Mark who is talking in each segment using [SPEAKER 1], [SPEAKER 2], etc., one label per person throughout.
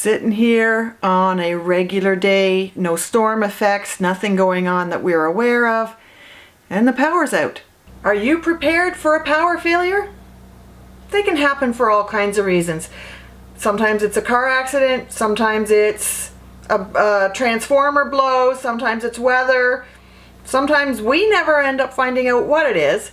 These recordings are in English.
[SPEAKER 1] Sitting here on a regular day, no storm effects, nothing going on that we're aware of, and the power's out. Are you prepared for a power failure? They can happen for all kinds of reasons. Sometimes it's a car accident, sometimes it's a transformer blow, sometimes it's weather, sometimes we never end up finding out what it is.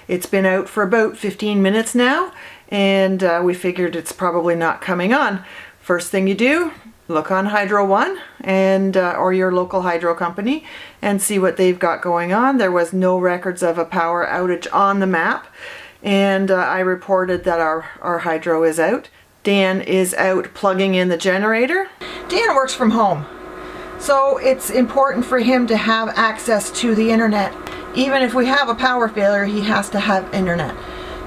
[SPEAKER 1] It's been out for about 15 minutes now, and we figured it's probably not coming on. First thing you do, look on Hydro One and or your local hydro company and see what they've got going on. There was no records of a power outage on the map, and I reported that our hydro is out. Dan is out plugging in the generator. Dan works from home, so it's important for him to have access to the internet. Even if we have a power failure, he has to have internet.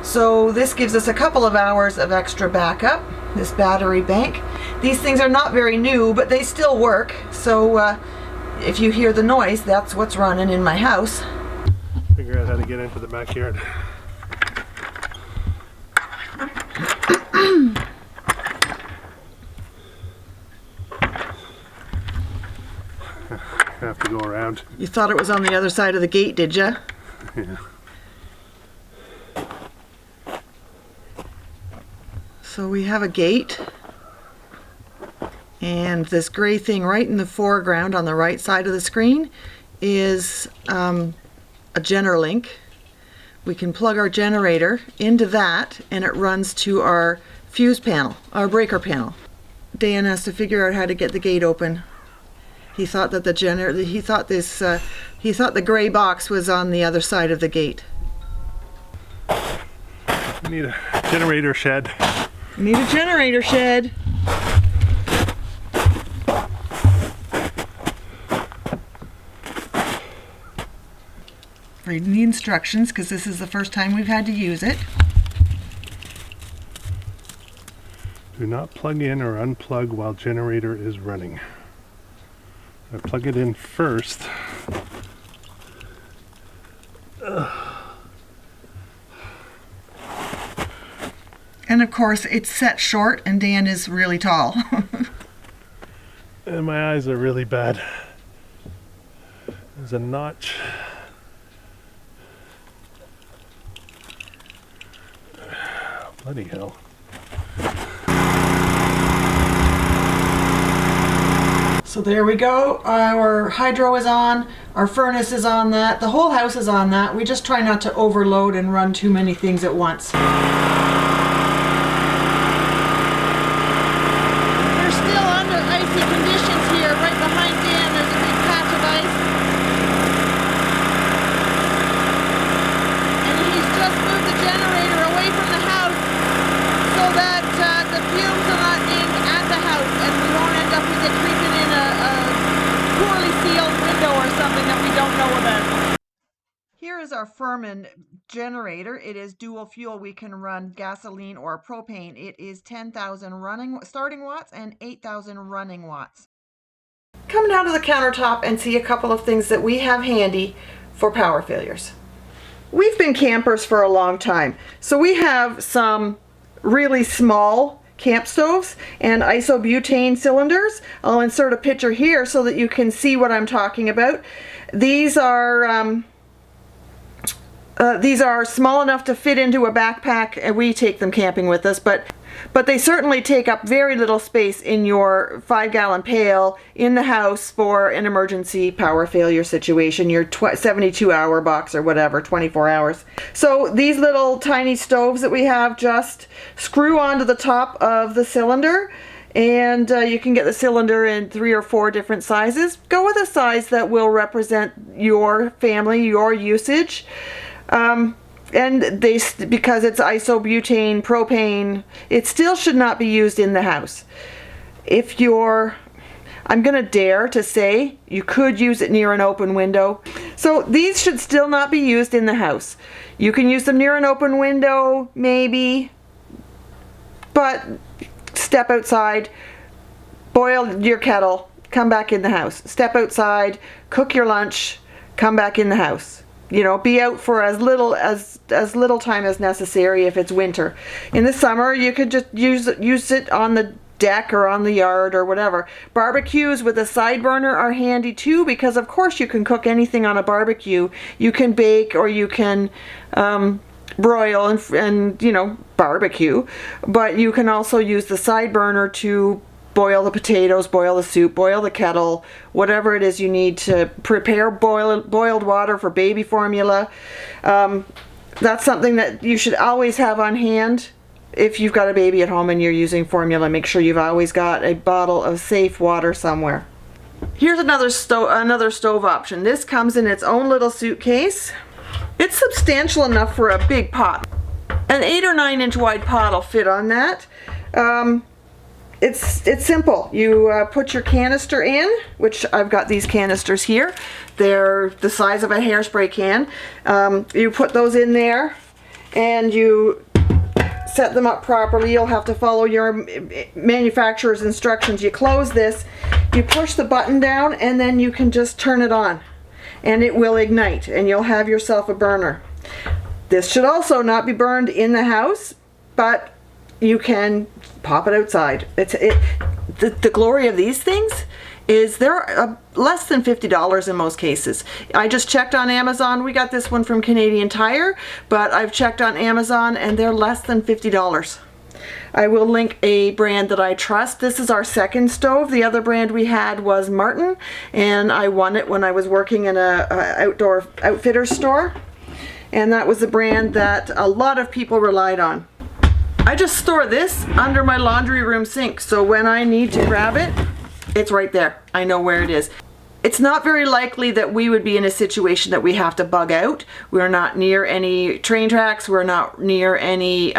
[SPEAKER 1] So this gives us a couple of hours of extra backup, this battery bank. These things are not very new, but they still work. So if you hear the noise, that's what's running in my house.
[SPEAKER 2] Figure out how to get into the backyard. I have to go around.
[SPEAKER 1] You thought it was on the other side of the gate, did you?
[SPEAKER 2] Yeah.
[SPEAKER 1] So we have a gate, and this gray thing right in the foreground on the right side of the screen is a Generalink. We can plug our generator into that, and it runs to our fuse panel, our breaker panel. Dan has to figure out how to get the gate open. He thought that he thought the gray box was on the other side of the gate.
[SPEAKER 2] We need a generator shed.
[SPEAKER 1] We need a generator shed. Reading the instructions because this is the first time we've had to use it.
[SPEAKER 2] Do not plug in or unplug while generator is running. I plug it in first.
[SPEAKER 1] And of course it's set short, and Dan is really tall.
[SPEAKER 2] And my eyes are really bad. There's a notch. Bloody hell.
[SPEAKER 1] So there we go. Our hydro is on, our furnace is on that, the whole house is on that. We just try not to overload and run too many things at once. We're still under icy conditions here. Right behind Dan there's a big patch of ice. And he's just moved the generator away from the house so that the fumes are not aimed at the house, and we won't end up with it creeping in a poorly sealed window or something that we don't know about. Here is our Furman generator. It is dual fuel. We can run gasoline or propane. It is 10,000 running starting watts and 8,000 running watts. Come down to the countertop and see a couple of things that we have handy for power failures. We've been campers for a long time, so we have some really small camp stoves and isobutane cylinders. I'll insert a picture here so that you can see what I'm talking about. These are small enough to fit into a backpack, and we take them camping with us, but they certainly take up very little space in your 5-gallon pail in the house for an emergency power failure situation, your 72-hour box or whatever, 24 hours. So these little tiny stoves that we have just screw onto the top of the cylinder, and you can get the cylinder in 3 or 4 different sizes. Go with a size that will represent your family, your usage. And because it's isobutane, propane, it still should not be used in the house. I'm gonna dare to say you could use it near an open window. So these should still not be used in the house. You can use them near an open window, maybe, but step outside, boil your kettle, come back in the house. Step outside, cook your lunch, come back in the house. You know, be out for as little time as necessary if it's winter. In the summer, you could just use it on the deck or on the yard or whatever. Barbecues with a side burner are handy too, because of course you can cook anything on a barbecue. You can bake, or you can broil and you know, barbecue, but you can also use the side burner to boil the potatoes, boil the soup, boil the kettle, whatever it is you need to prepare boiled water for baby formula. That's something that you should always have on hand. If you've got a baby at home and you're using formula, make sure you've always got a bottle of safe water somewhere. Here's another stove option. This comes in its own little suitcase. It's substantial enough for a big pot. An 8 or 9 inch wide pot will fit on that. It's simple. You put your canister in, which I've got these canisters here. They're the size of a hairspray can. You put those in there and you set them up properly. You'll have to follow your manufacturer's instructions. You close this, you push the button down, and then you can just turn it on and it will ignite and you'll have yourself a burner. This should also not be burned in the house, but you can pop it outside. The glory of these things is they're less than $50 in most cases. I just checked on Amazon. We got this one from Canadian Tire, but I've checked on Amazon and they're less than $50. I will link a brand that I trust. This is our second stove. The other brand we had was Martin, and I won it when I was working in a outdoor outfitter store, and that was the brand that a lot of people relied on. I just store this under my laundry room sink, so when I need to grab it, it's right there. I know where it is. It's not very likely that we would be in a situation that we have to bug out. We're not near any train tracks. We're not near any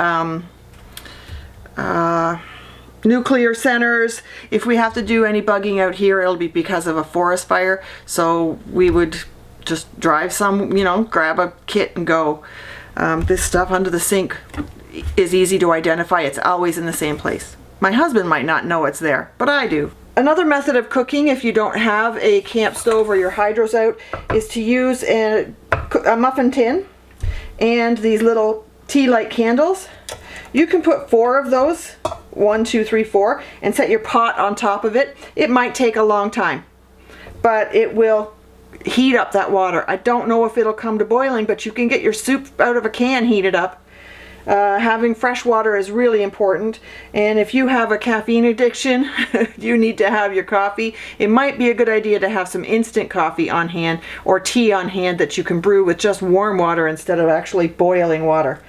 [SPEAKER 1] nuclear centers. If we have to do any bugging out here, it'll be because of a forest fire. So we would just drive some, you know, grab a kit and go. This stuff under the sink is easy to identify. It's always in the same place. My husband might not know it's there, but I do. Another method of cooking, if you don't have a camp stove or your hydro's out, is to use a muffin tin and these little tea light candles. You can put 4 of those, 1, 2, 3, 4, and set your pot on top of it. It might take a long time, but it will heat up that water. I don't know if it'll come to boiling, but you can get your soup out of a can heated up. Having fresh water is really important, and if you have a caffeine addiction, you need to have your coffee. It might be a good idea to have some instant coffee on hand or tea on hand that you can brew with just warm water instead of actually boiling water.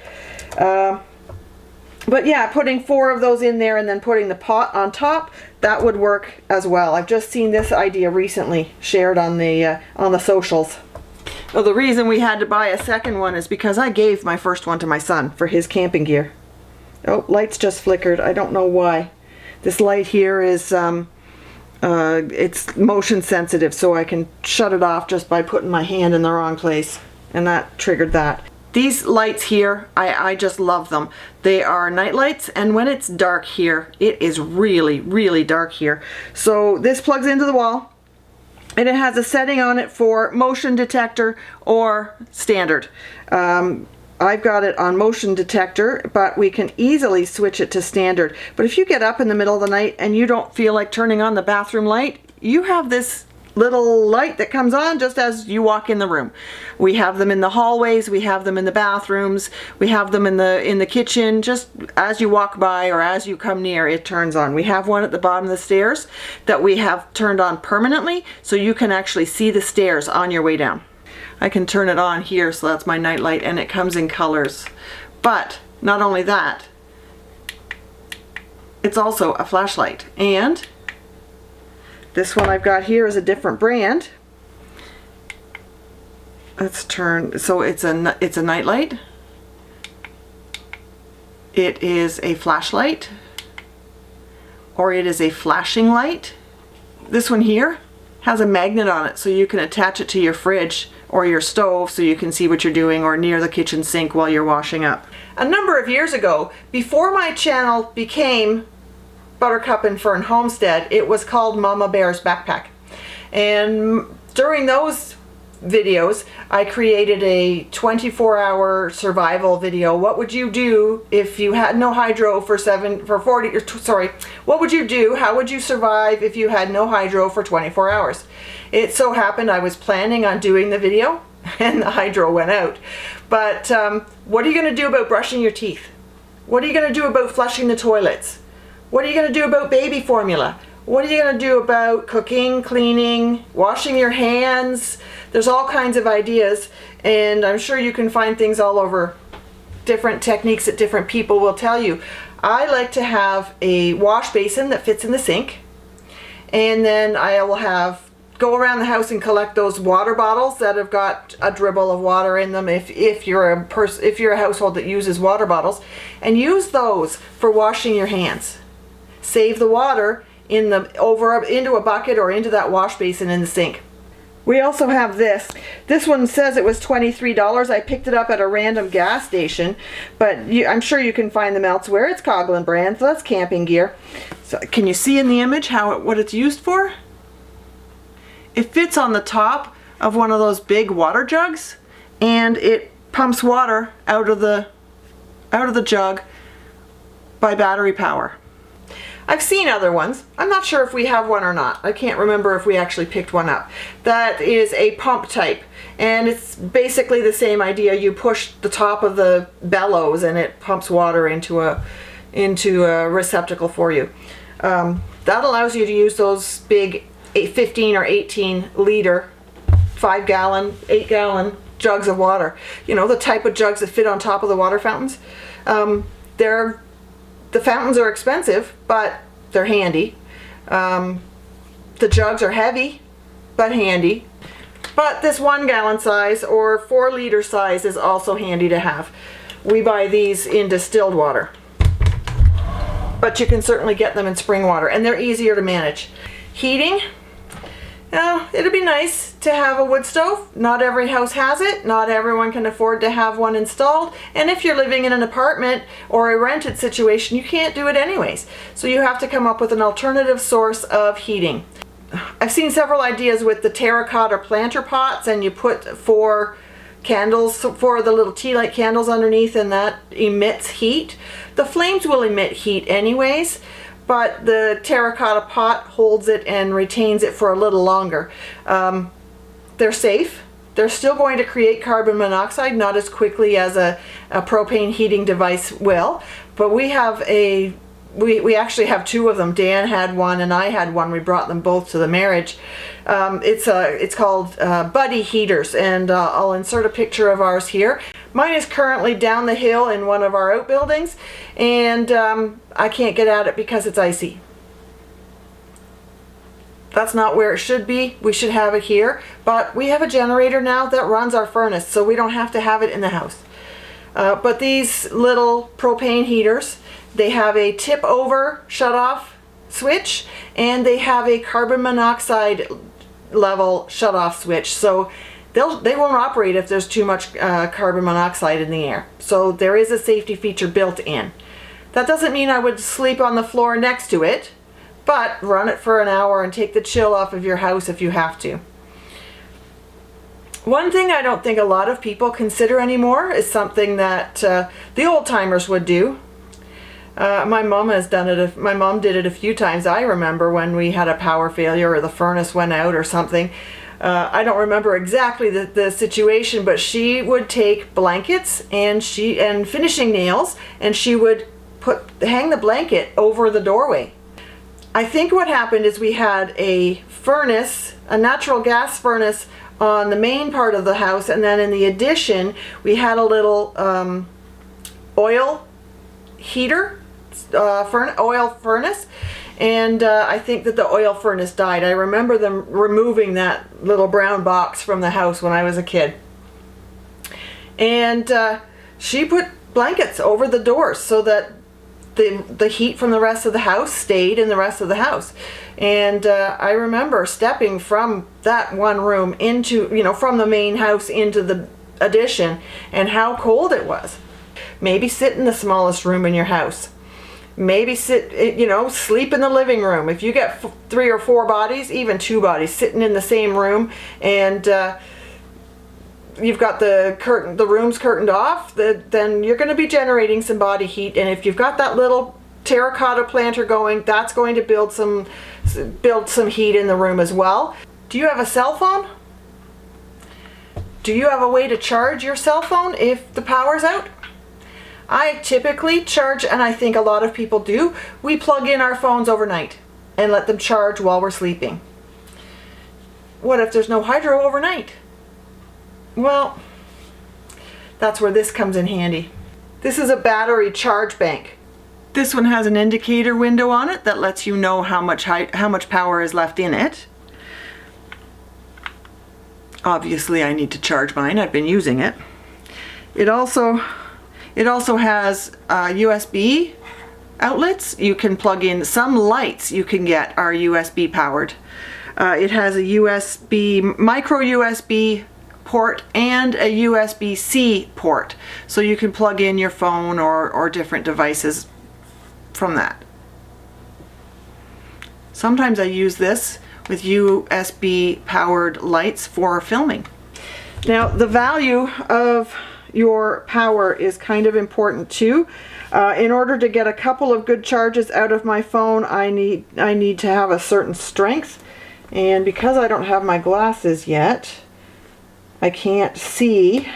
[SPEAKER 1] But yeah, putting 4 of those in there and then putting the pot on top, that would work as well. I've just seen this idea recently shared on the socials. Well, the reason we had to buy a second one is because I gave my first one to my son for his camping gear. Oh, lights just flickered. I don't know why. This light here is it's motion sensitive, so I can shut it off just by putting my hand in the wrong place, and that triggered that. These lights here, I just love them. They are night lights, and when it's dark here, it is really, really dark here. So this plugs into the wall, and it has a setting on it for motion detector or standard. I've got it on motion detector, but we can easily switch it to standard. But if you get up in the middle of the night and you don't feel like turning on the bathroom light, you have this little light that comes on just as you walk in the room. We have them in the hallways, we have them in the bathrooms, we have them in the kitchen. Just as you walk by or as you come near, it turns on. We have one at the bottom of the stairs that we have turned on permanently, so you can actually see the stairs on your way down. I can turn it on here, so that's my night light, and it comes in colors. But not only that, it's also a flashlight. And this one I've got here is a different brand. Let's turn, so it's a night light. It is a flashlight, or it is a flashing light. This one here has a magnet on it, so you can attach it to your fridge or your stove so you can see what you're doing, or near the kitchen sink while you're washing up. A number of years ago, before my channel became Buttercup and Fern Homestead, it was called Mama Bear's Backpack. And during those videos, I created a 24-hour survival video. What would you do if you had no hydro for 40, sorry, what would you do? How would you survive if you had no hydro for 24 hours? It so happened I was planning on doing the video and the hydro went out. But what are you going to do about brushing your teeth? What are you going to do about flushing the toilets? What are you going to do about baby formula? What are you going to do about cooking, cleaning, washing your hands? There's all kinds of ideas, and I'm sure you can find things all over, different techniques that different people will tell you. I like to have a wash basin that fits in the sink, and then I will go around the house and collect those water bottles that have got a dribble of water in them if you're a household that uses water bottles, and use those for washing your hands. Save the water into a bucket or into that wash basin in the sink. We also have this. This one says it was $23. I picked it up at a random gas station, but I'm sure you can find them elsewhere. It's Coghlan brand, so that's camping gear. So can you see in the image what it's used for? It fits on the top of one of those big water jugs, and it pumps water out of the jug by battery power. I've seen other ones. I'm not sure if we have one or not. I can't remember if we actually picked one up. That is a pump type, and it's basically the same idea. You push the top of the bellows and it pumps water into a receptacle for you. That allows you to use those big 15 or 18 liter, 5 gallon, 8 gallon jugs of water. You know, the type of jugs that fit on top of the water fountains. The fountains are expensive, but they're handy. The jugs are heavy, but handy. But this 1 gallon size or 4 liter size is also handy to have. We buy these in distilled water, but you can certainly get them in spring water, and they're easier to manage. Heating. Now, it'd be nice to have a wood stove. Not every house has it. Not everyone can afford to have one installed. And if you're living in an apartment or a rented situation, you can't do it anyways. So you have to come up with an alternative source of heating. I've seen several ideas with the terracotta planter pots, and you put 4 candles, 4 of the little tea light candles underneath, and that emits heat. The flames will emit heat anyways, but the terracotta pot holds it and retains it for a little longer. They're safe. They're still going to create carbon monoxide, not as quickly as a propane heating device will, but we actually have 2 of them. Dan had one and I had one. We brought them both to the marriage. It's called Buddy heaters, and I'll insert a picture of ours here. Mine is currently down the hill in one of our outbuildings, and I can't get at it because it's icy. That's not where it should be. We should have it here, but we have a generator now that runs our furnace, so we don't have to have it in the house. But these little propane heaters, they have a tip over shut off switch, and they have a carbon monoxide level shut off switch, so they won't operate if there's too much carbon monoxide in the air. So there is a safety feature built in. That doesn't mean I would sleep on the floor next to it, but run it for an hour and take the chill off of your house if you have to. One thing I don't think a lot of people consider anymore is something that the old timers would do. My mom has done it. My mom did it a few times. I remember when we had a power failure or the furnace went out or something. I don't remember exactly the situation, but she would take blankets and finishing nails, and she would hang the blanket over the doorway. I think what happened is we had a furnace, a natural gas furnace on the main part of the house, and then in the addition we had a little oil heater, oil furnace, and I think that the oil furnace died. I remember them removing that little brown box from the house when I was a kid. And she put blankets over the doors so that the heat from the rest of the house stayed in the rest of the house. And I remember stepping from that one room into, from the main house into the addition, and how cold it was. Maybe sit in the smallest room in your house. Maybe sleep in the living room. If you get 3 or 4 bodies, even 2 bodies sitting in the same room, and you've got the room's curtained off, then you're going to be generating some body heat. And if you've got that little terracotta planter going, that's going to build some heat in the room as well. Do you have a cell phone? Do you have a way to charge your cell phone if the power's out? I typically charge, and I think a lot of people do, we plug in our phones overnight and let them charge while we're sleeping. What if there's no hydro overnight? Well, that's where this comes in handy. This is a battery charge bank. This one has an indicator window on it that lets you know how much power is left in it. Obviously, I need to charge mine. I've been using it. It also has USB outlets. You can plug in some lights you can get are USB powered. It has a micro USB port and a USB-C port, so you can plug in your phone or different devices from that. Sometimes I use this with USB powered lights for filming. Now, the value of your power is kind of important too. In order to get a couple of good charges out of my phone, I need to have a certain strength, and because I don't have my glasses yet, I can't see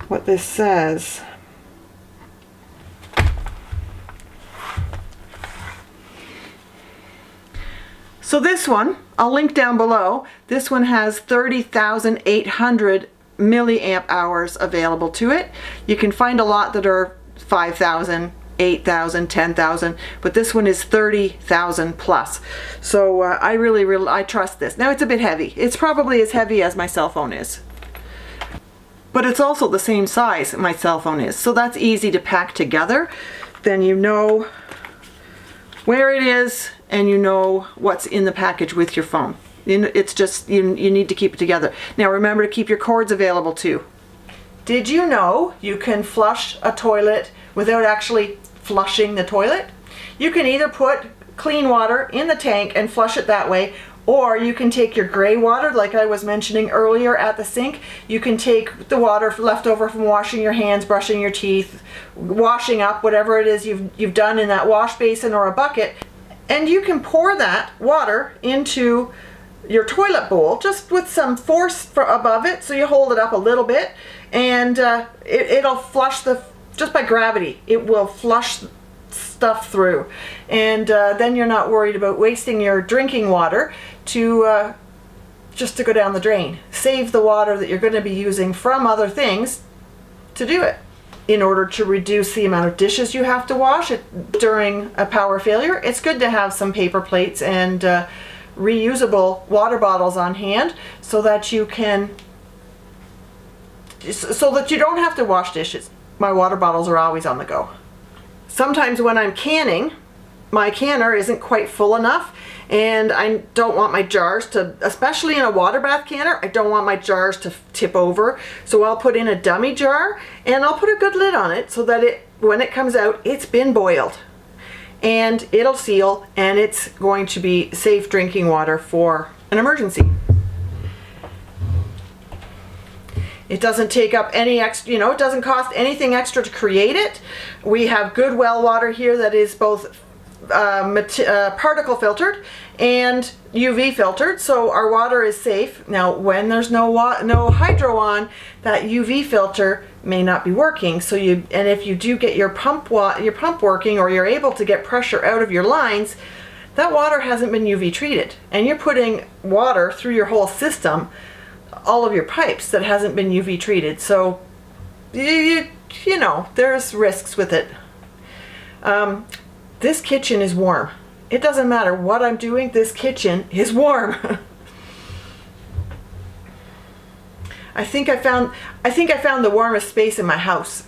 [SPEAKER 1] what this says. So this one, I'll link down below. This one has 30,800 milliamp hours available to it. You can find a lot that are 5,000, 8,000, 10,000, but this one is 30,000 plus. So I trust this. Now it's a bit heavy. It's probably as heavy as my cell phone is. But it's also the same size my cell phone is. So that's easy to pack together. Then you know where it is and you know what's in the package with your phone. It's just, you need to keep it together. Now remember to keep your cords available too. Did you know you can flush a toilet without actually flushing the toilet? You can either put clean water in the tank and flush it that way, or you can take your gray water, like I was mentioning earlier at the sink. You can take the water left over from washing your hands, brushing your teeth, washing up, whatever it is you've done in that wash basin or a bucket, and you can pour that water into your toilet bowl just with some force above it, so you hold it up a little bit, and it'll flush just by gravity, it will flush stuff through. And then you're not worried about wasting your drinking water just to go down the drain. Save the water that you're going to be using from other things to do it. In order to reduce the amount of dishes you have to wash during a power failure, it's good to have some paper plates and reusable water bottles on hand so that you don't have to wash dishes. My water bottles are always on the go. Sometimes when I'm canning, my canner isn't quite full enough, and I don't want my jars to, especially in a water bath canner, I don't want my jars to tip over. So I'll put in a dummy jar and I'll put a good lid on it so that when it comes out, it's been boiled. And it'll seal, and it's going to be safe drinking water for an emergency. It doesn't take up any extra, it doesn't cost anything extra to create it. We have good well water here that is both particle filtered and UV filtered, so our water is safe. Now, when there's no hydro on, that UV filter may not be working. So and if you do get your pump working, or you're able to get pressure out of your lines, that water hasn't been UV treated, and you're putting water through your whole system, all of your pipes, that hasn't been UV treated. So there's risks with it. This kitchen is warm. It doesn't matter what I'm doing, this kitchen is warm. I think I found the warmest space in my house,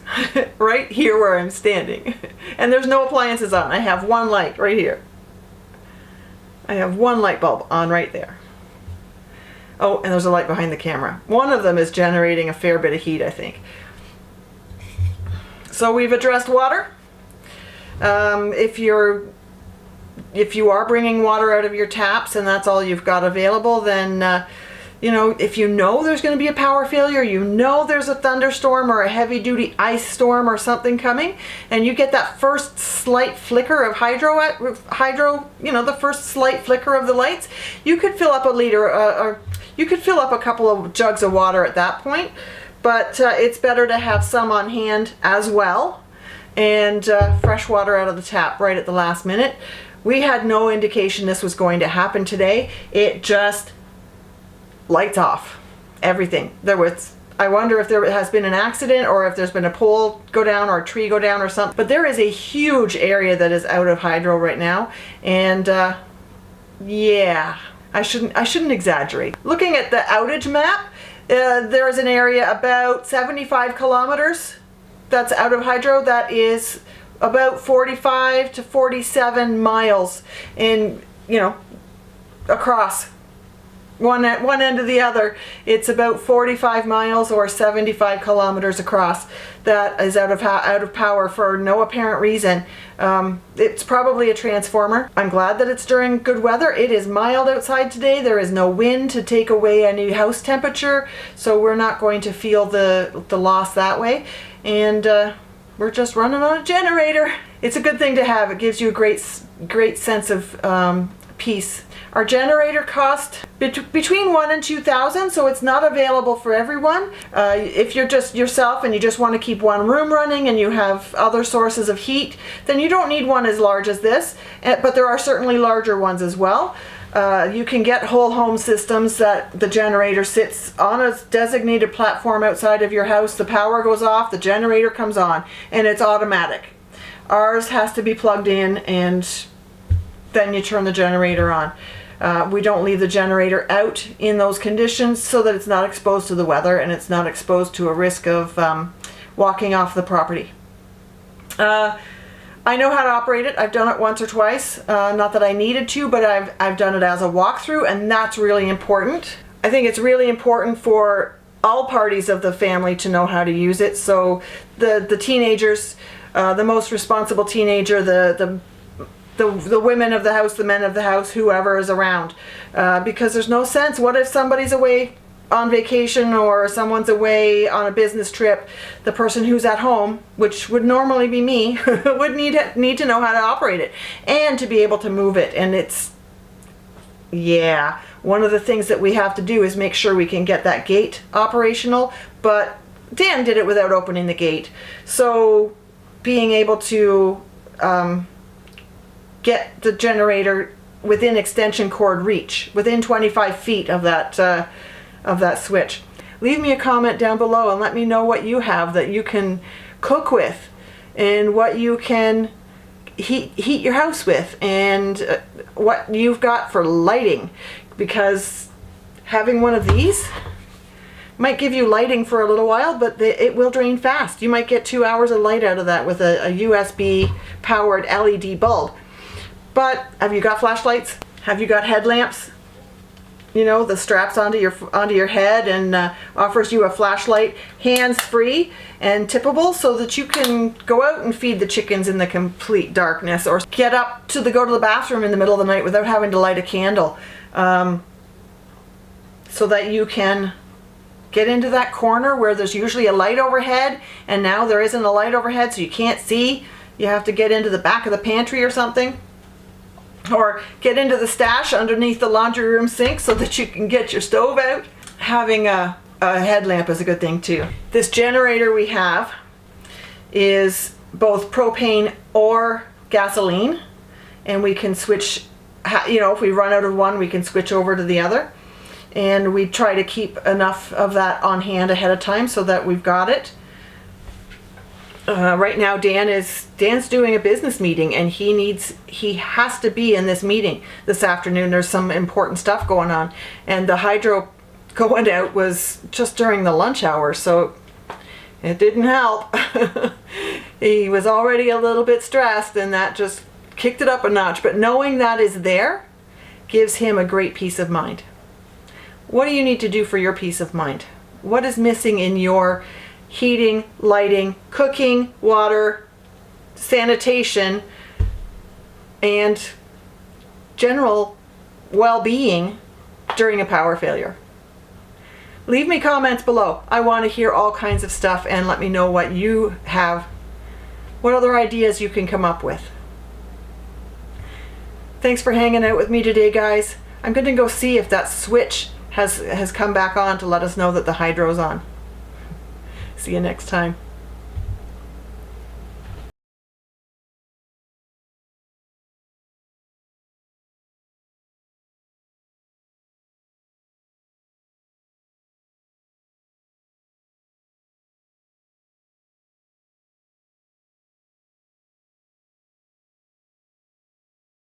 [SPEAKER 1] right here where I'm standing. And there's no appliances on. I have one light right here. I have one light bulb on right there. Oh, and there's a light behind the camera. One of them is generating a fair bit of heat, I think. So we've addressed water. If you are bringing water out of your taps and that's all you've got available, then You know, if you know there's going to be a power failure, you know there's a thunderstorm or a heavy duty ice storm or something coming, and you get that first slight flicker of hydro, you know, the first slight flicker of the lights, you could fill up a liter, or you could fill up a couple of jugs of water at that point, but it's better to have some on hand as well, and fresh water out of the tap right at the last minute. We had no indication this was going to happen today. It just lights off everything. I wonder if there has been an accident or if there's been a pole go down or a tree go down or something. But there is a huge area that is out of hydro right now, and yeah, I shouldn't exaggerate. Looking at the outage map, there is an area about 75 kilometers that's out of hydro. That is about 45 to 47 miles in, you know, across one end to the other. It's about 45 miles or 75 kilometers across that is out of power for no apparent reason. It's probably a transformer. I'm glad that it's during good weather. It is mild outside today. There is no wind to take away any house temperature, so we're not going to feel the loss that way. And we're just running on a generator. It's a good thing to have. It gives you a great sense of peace. Our generator cost between $1,000 and $2,000, so it's not available for everyone. If you're just yourself and you just want to keep one room running and you have other sources of heat, then you don't need one as large as this, but there are certainly larger ones as well. You can get whole home systems that the generator sits on a designated platform outside of your house. The power goes off, the generator comes on, and it's automatic. Ours has to be plugged in, and then you turn the generator on. We don't leave the generator out in those conditions so that it's not exposed to the weather and it's not exposed to a risk of walking off the property. I know how to operate it. I've done it once or twice. Not that I needed to, but I've done it as a walkthrough, and that's really important. I think it's really important for all parties of the family to know how to use it. So the teenagers, the most responsible teenager, the women of the house, the men of the house, whoever is around, because there's no sense. What if somebody's away on vacation or someone's away on a business trip? The person who's at home, which would normally be me, would need to know how to operate it and to be able to move it. And it's, yeah, one of the things that we have to do is make sure we can get that gate operational, but Dan did it without opening the gate. So being able to get the generator within extension cord reach, within 25 feet of that switch. Leave me a comment down below and let me know what you have that you can cook with, and what you can heat your house with, and what you've got for lighting, because having one of these might give you lighting for a little while, but it will drain fast. You might get 2 hours of light out of that with a USB powered LED bulb. But have you got flashlights? Have you got headlamps? You know, the straps onto your head and offers you a flashlight, hands-free and tippable, so that you can go out and feed the chickens in the complete darkness, or get up to go to the bathroom in the middle of the night without having to light a candle, so that you can get into that corner where there's usually a light overhead, and now there isn't a light overhead, so you can't see. You have to get into the back of the pantry or something. Or get into the stash underneath the laundry room sink so that you can get your stove out. Having a headlamp is a good thing too. This generator we have is both propane or gasoline, and we can switch, you know, if we run out of one, we can switch over to the other. And we try to keep enough of that on hand ahead of time so that we've got it. Right now Dan's doing a business meeting, and he has to be in this meeting this afternoon. There's some important stuff going on, and the hydro going out was just during the lunch hour, so it didn't help. He was already a little bit stressed, and that just kicked it up a notch. But knowing that is there gives him a great peace of mind. What do you need to do for your peace of mind? What is missing in your heating, lighting, cooking, water, sanitation, and general well-being during a power failure? Leave me comments below. I want to hear all kinds of stuff, and let me know what you have, what other ideas you can come up with. Thanks for hanging out with me today, guys. I'm going to go see if that switch has come back on to let us know that the hydro's on. See you next time.